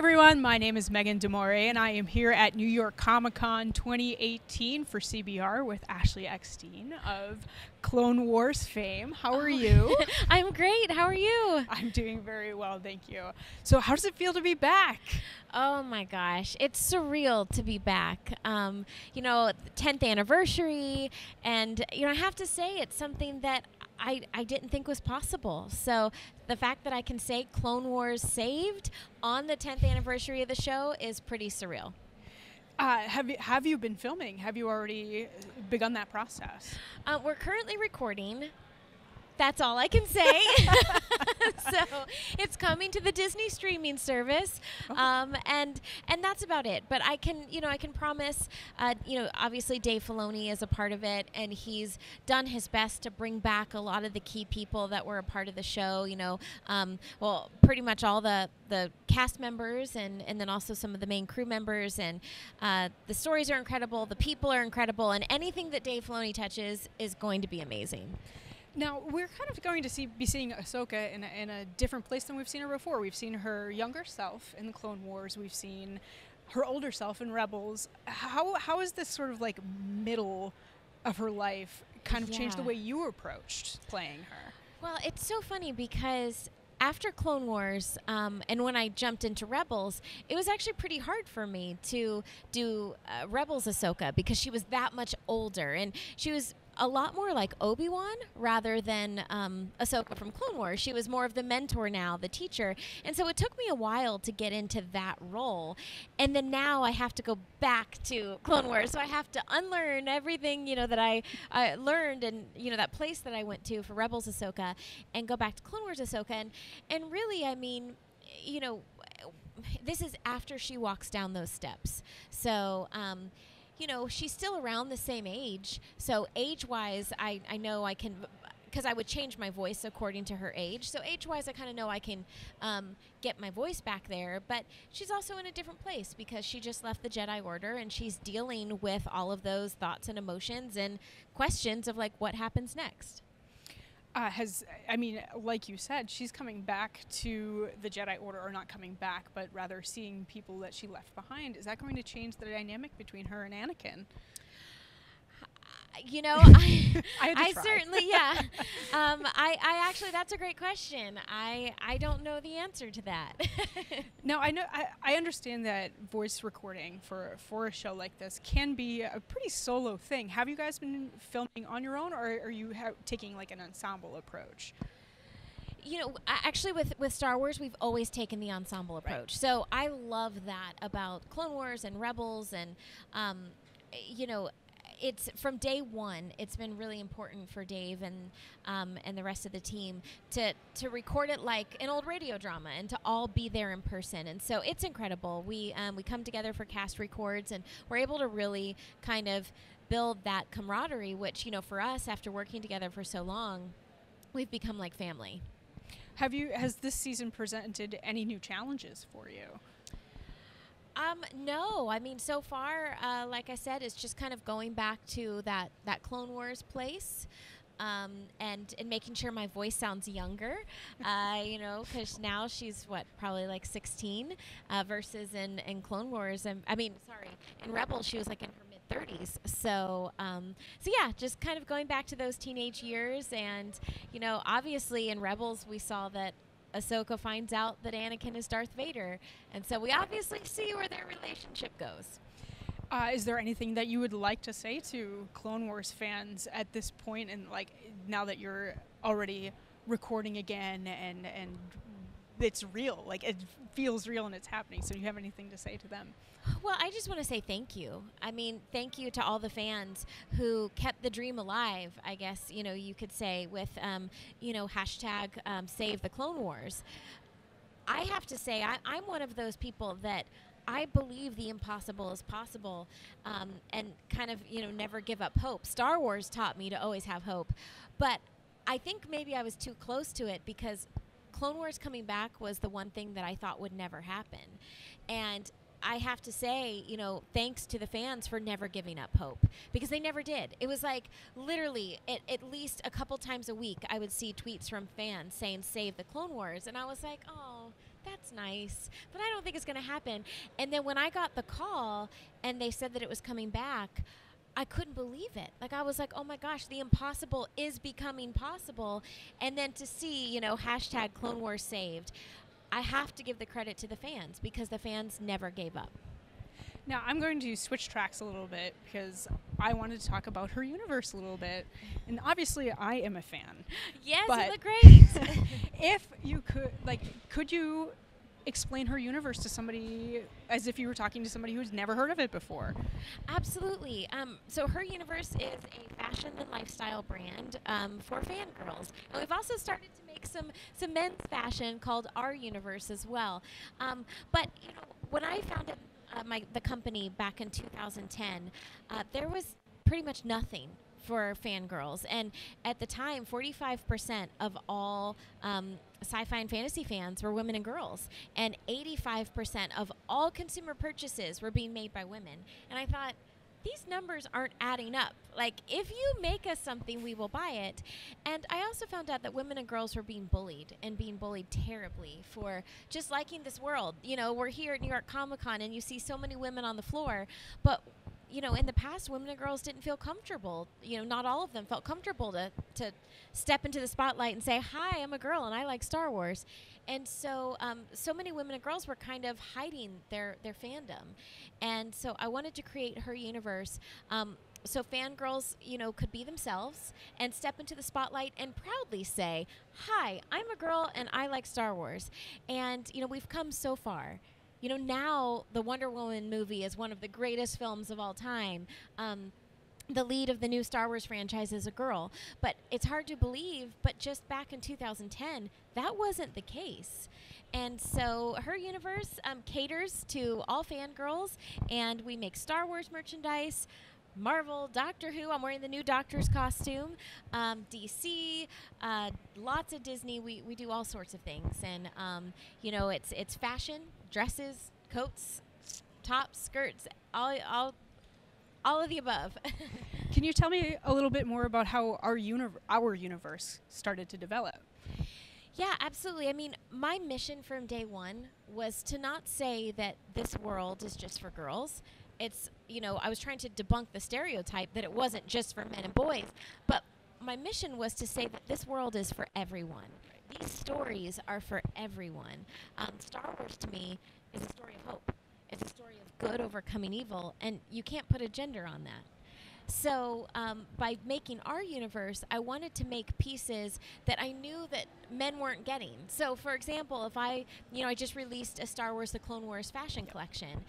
everyone, my name is Megan Demore, and I am here at New York Comic Con 2018 for CBR with Ashley Eckstein of Clone Wars fame. How are you? I'm great. How are you? I'm doing very well, thank you. So how does it feel to be back? Oh my gosh, it's surreal to be back. The 10th anniversary, and I have to say it's something that I didn't think was possible. So the fact that I can say Clone Wars saved on the 10th anniversary of the show is pretty surreal. Have you been filming? Have you already begun that process? We're currently recording. That's all I can say. So it's coming to the Disney streaming service, and that's about it. But I can promise. Obviously Dave Filoni is a part of it, and he's done his best to bring back a lot of the key people that were a part of the show. Pretty much all the cast members, and then also some of the main crew members. And the stories are incredible. The people are incredible, and anything that Dave Filoni touches is going to be amazing. Now, we're kind of going to be seeing Ahsoka in a different place than we've seen her before. We've seen her younger self in the Clone Wars. We've seen her older self in Rebels. How is this sort of like middle of her life kind of changed the way you approached playing her? Well, it's so funny because after Clone Wars, and when I jumped into Rebels, it was actually pretty hard for me to do Rebels Ahsoka because she was that much older, and she was a lot more like Obi-Wan rather than Ahsoka from Clone Wars. She was more of the mentor now, the teacher. And so it took me a while to get into that role. And then now I have to go back to Clone Wars. So I have to unlearn everything, that I learned, and, that place that I went to for Rebels Ahsoka, and go back to Clone Wars Ahsoka. And really, this is after she walks down those steps. So, she's still around the same age. So age-wise, I know I can, because I would change my voice according to her age. So age-wise, I kind of know I can get my voice back there. But she's also in a different place because she just left the Jedi Order, and she's dealing with all of those thoughts and emotions and questions of, like, what happens next. Like you said, she's coming back to the Jedi Order, or not coming back, but rather seeing people that she left behind. Is that going to change the dynamic between her and Anakin? I certainly, yeah. I actually, that's a great question. I don't know the answer to that. Now, I understand that voice recording for a show like this can be a pretty solo thing. Have you guys been filming on your own, or are you taking like an ensemble approach? Actually with Star Wars, we've always taken the ensemble approach. Right. So I love that about Clone Wars and Rebels, and it's from day one. It's been really important for Dave and the rest of the team to record it like an old radio drama, and to all be there in person. And so it's incredible. We come together for cast records, and we're able to really kind of build that camaraderie, which for us, after working together for so long, we've become like family. Has this season presented any new challenges for you? No. So far, like I said, it's just kind of going back to that Clone Wars place, and making sure my voice sounds younger, because now she's probably like 16, versus in Clone Wars, in Rebels she was like in her mid-30s. So yeah, just kind of going back to those teenage years, and obviously in Rebels we saw that Ahsoka finds out that Anakin is Darth Vader, and so we obviously see where their relationship goes. Is there anything that you would like to say to Clone Wars fans at this point, and like now that you're already recording again and it's real, like it feels real and it's happening? So do you have anything to say to them? Well, I just want to say thank you. Thank you to all the fans who kept the dream alive, I guess, you could say, with, hashtag Save the Clone Wars. I have to say, I'm one of those people that I believe the impossible is possible, and kind of, never give up hope. Star Wars taught me to always have hope. But I think maybe I was too close to it, because Clone Wars coming back was the one thing that I thought would never happen. And I have to say, thanks to the fans for never giving up hope, because they never did. It was like literally at least a couple times a week I would see tweets from fans saying, "Save the Clone Wars." And I was like, oh, that's nice, but I don't think it's going to happen. And then when I got the call and they said that it was coming back, I couldn't believe it. Like, I was like, oh my gosh, the impossible is becoming possible. And then to see, hashtag Clone Wars saved, I have to give the credit to the fans because the fans never gave up. Now, I'm going to switch tracks a little bit because I wanted to talk about her universe a little bit. And obviously, I am a fan. Yes, but you look great. if you could you explain her universe to somebody as if you were talking to somebody who's never heard of it before? Absolutely. So Her Universe is a fashion and lifestyle brand for fangirls. And we've also started to make some men's fashion called Our Universe as well. But when I founded the company back in 2010, there was pretty much nothing for fangirls. And at the time, 45% of all sci-fi and fantasy fans were women and girls. And 85% of all consumer purchases were being made by women. And I thought, these numbers aren't adding up. Like, if you make us something, we will buy it. And I also found out that women and girls were being bullied, and being bullied terribly for just liking this world. We're here at New York Comic Con, and you see so many women on the floor, but in the past, women and girls didn't feel comfortable. Not all of them felt comfortable to step into the spotlight and say, hi, I'm a girl and I like Star Wars. And so so many women and girls were kind of hiding their fandom. And so I wanted to create Her Universe so fangirls, could be themselves and step into the spotlight and proudly say, hi, I'm a girl and I like Star Wars. And, we've come so far. Now the Wonder Woman movie is one of the greatest films of all time. The lead of the new Star Wars franchise is a girl. But it's hard to believe, but just back in 2010, that wasn't the case. And so Her Universe caters to all fangirls, and we make Star Wars merchandise, Marvel, Doctor Who. I'm wearing the new Doctor's costume. DC, lots of Disney. We do all sorts of things, and it's fashion, dresses, coats, tops, skirts, all of the above. Can you tell me a little bit more about how our universe started to develop? Yeah, absolutely. I mean, my mission from day one was to not say that this world is just for girls. It's, I was trying to debunk the stereotype that it wasn't just for men and boys. But my mission was to say that this world is for everyone. These stories are for everyone. Star Wars, to me, is a story of hope. It's a story of good overcoming evil, and you can't put a gender on that. So by making Our Universe, I wanted to make pieces that I knew that men weren't getting. So, for example, if I just released a Star Wars The Clone Wars fashion collection.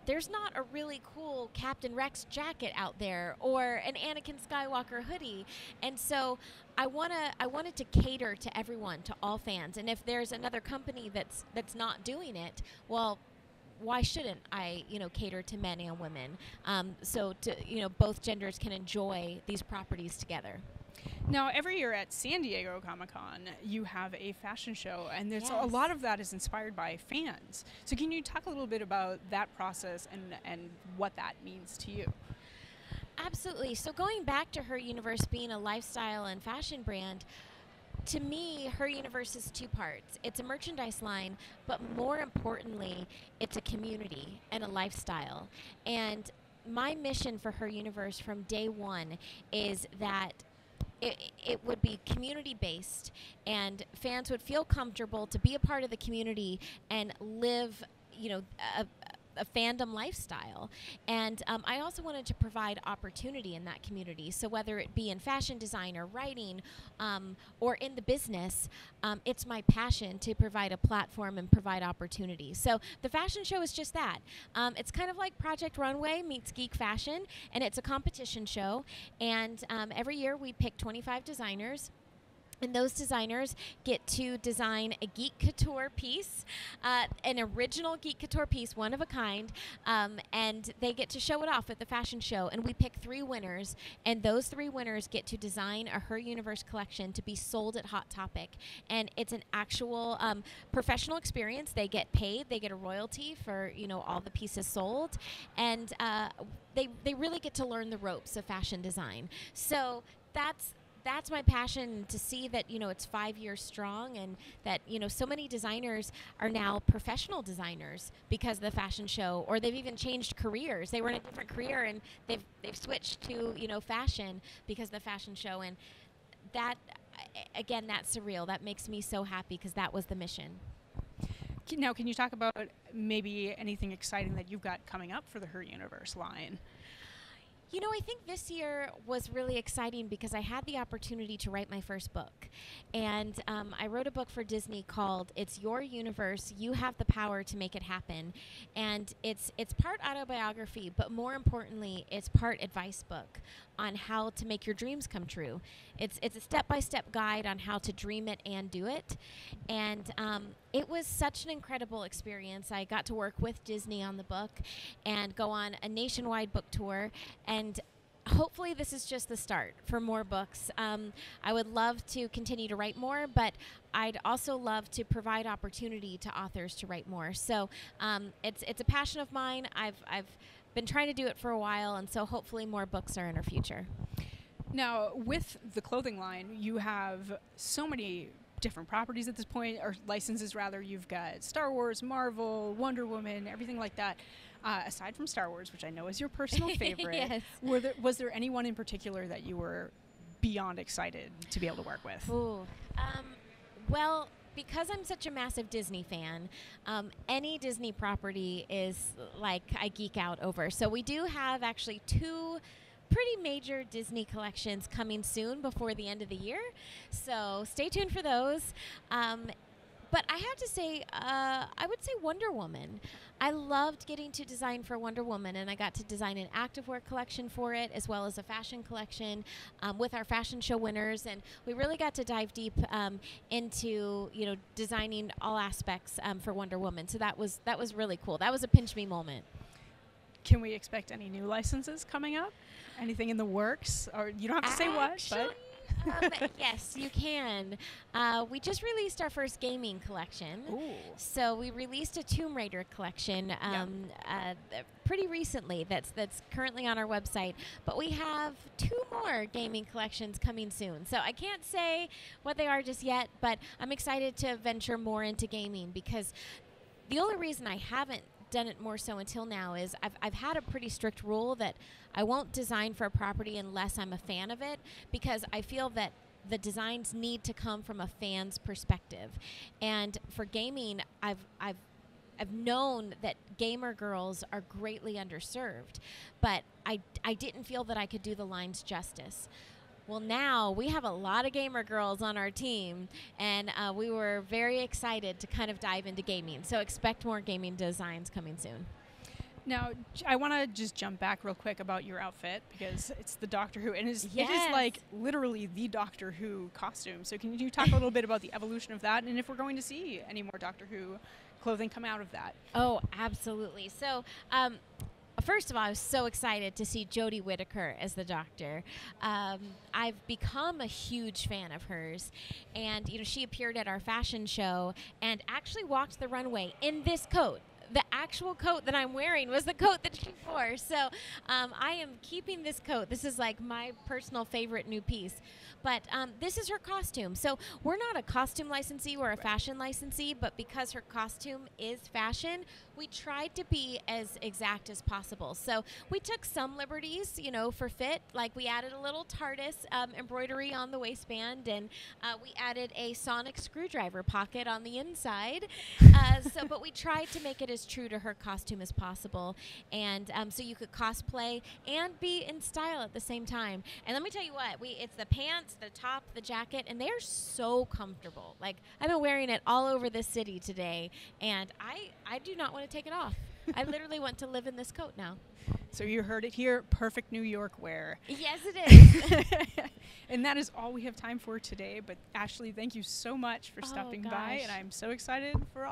There's not a really cool Captain Rex jacket out there or an Anakin Skywalker hoodie. And so I wanted to cater to everyone, to all fans. And if there's another company that's not doing it, well, why shouldn't I, cater to men and women? So both genders can enjoy these properties together. Now, every year at San Diego Comic-Con, you have a fashion show, and there's Yes. a lot of that is inspired by fans. So can you talk a little bit about that process and what that means to you? Absolutely. So going back to Her Universe being a lifestyle and fashion brand, to me, Her Universe is two parts. It's a merchandise line, but more importantly, it's a community and a lifestyle. And my mission for Her Universe from day one is that it would be community-based, and fans would feel comfortable to be a part of the community and live, a fandom lifestyle. And I also wanted to provide opportunity in that community. So whether it be in fashion design or writing or in the business, it's my passion to provide a platform and provide opportunity. So the fashion show is just that. It's kind of like Project Runway meets Geek Fashion, and it's a competition show. And every year we pick 25 designers. And those designers get to design a Geek Couture piece, an original Geek Couture piece, one of a kind, and they get to show it off at the fashion show. And we pick 3 winners, and those 3 winners get to design a Her Universe collection to be sold at Hot Topic. And it's an actual professional experience. They get paid. They get a royalty for, all the pieces sold. And they really get to learn the ropes of fashion design. So that's that's my passion, to see that, it's 5 years strong, and that, so many designers are now professional designers because of the fashion show, or they've even changed careers. They were in a different career and they've switched to, fashion because of the fashion show. And that, again, that's surreal. That makes me so happy because that was the mission. Now, can you talk about maybe anything exciting that you've got coming up for the Her Universe line? I think this year was really exciting because I had the opportunity to write my first book. And I wrote a book for Disney called It's Your Universe, You Have the Power to Make It Happen. And it's part autobiography, but more importantly, it's part advice book on how to make your dreams come true. It's a step-by-step guide on how to dream it and do it. And it was such an incredible experience. I got to work with Disney on the book and go on a nationwide book tour. And hopefully this is just the start for more books. I would love to continue to write more, but I'd also love to provide opportunity to authors to write more. So it's a passion of mine. I've been trying to do it for a while, and so hopefully more books are in our future. Now, with the clothing line, you have so many different properties at this point, or licenses rather. You've got Star Wars, Marvel, Wonder Woman, everything like that. Aside from Star Wars, which I know is your personal favorite, yes. Was there anyone in particular that you were beyond excited to be able to work with? Ooh. Well, because I'm such a massive Disney fan, any Disney property is like I geek out over. So we do have actually 2 pretty major Disney collections coming soon before the end of the year. So stay tuned for those. But I have to say, I would say Wonder Woman. I loved getting to design for Wonder Woman, and I got to design an activewear collection for it, as well as a fashion collection with our fashion show winners. And we really got to dive deep into, designing all aspects for Wonder Woman. So that was really cool. That was a pinch me moment. Can we expect any new licenses coming up? Anything in the works? Or you don't have to say what, but... Yes, you can. We just released our first gaming collection. Ooh. So we released a Tomb Raider collection pretty recently that's currently on our website. But we have 2 more gaming collections coming soon. So I can't say what they are just yet, but I'm excited to venture more into gaming, because the only reason I haven't done it more so until now is I've had a pretty strict rule that I won't design for a property unless I'm a fan of it, because I feel that the designs need to come from a fan's perspective. And for gaming, I've known that gamer girls are greatly underserved, but I didn't feel that I could do the lines justice. Well, now we have a lot of gamer girls on our team, and we were very excited to kind of dive into gaming. So expect more gaming designs coming soon. Now, I want to just jump back real quick about your outfit, because it's the Doctor Who, and it is like literally the Doctor Who costume. So can you talk a little bit about the evolution of that, and if we're going to see any more Doctor Who clothing come out of that? Oh, absolutely. So, first of all, I was so excited to see Jodie Whittaker as the Doctor. I've become a huge fan of hers, and she appeared at our fashion show and actually walked the runway in this coat. The actual coat that I'm wearing was the coat that she wore. So I am keeping this coat. This is like my personal favorite new piece. But this is her costume. So we're not a costume licensee, we're a fashion licensee, but because her costume is fashion, we tried to be as exact as possible. So we took some liberties, for fit. Like we added a little TARDIS embroidery on the waistband, and we added a sonic screwdriver pocket on the inside. But we tried to make it as true to her costume as possible. And so you could cosplay and be in style at the same time. And let me tell you what, it's the pants, the top, the jacket, and they're so comfortable. Like, I've been wearing it all over this city today, and I do not want to take it off. I literally want to live in this coat now. So you heard it here, perfect New York wear. Yes, it is. And that is all we have time for today. But Ashley, thank you so much for stopping by, and I'm so excited for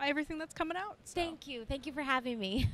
everything that's coming out. So. Thank you for having me.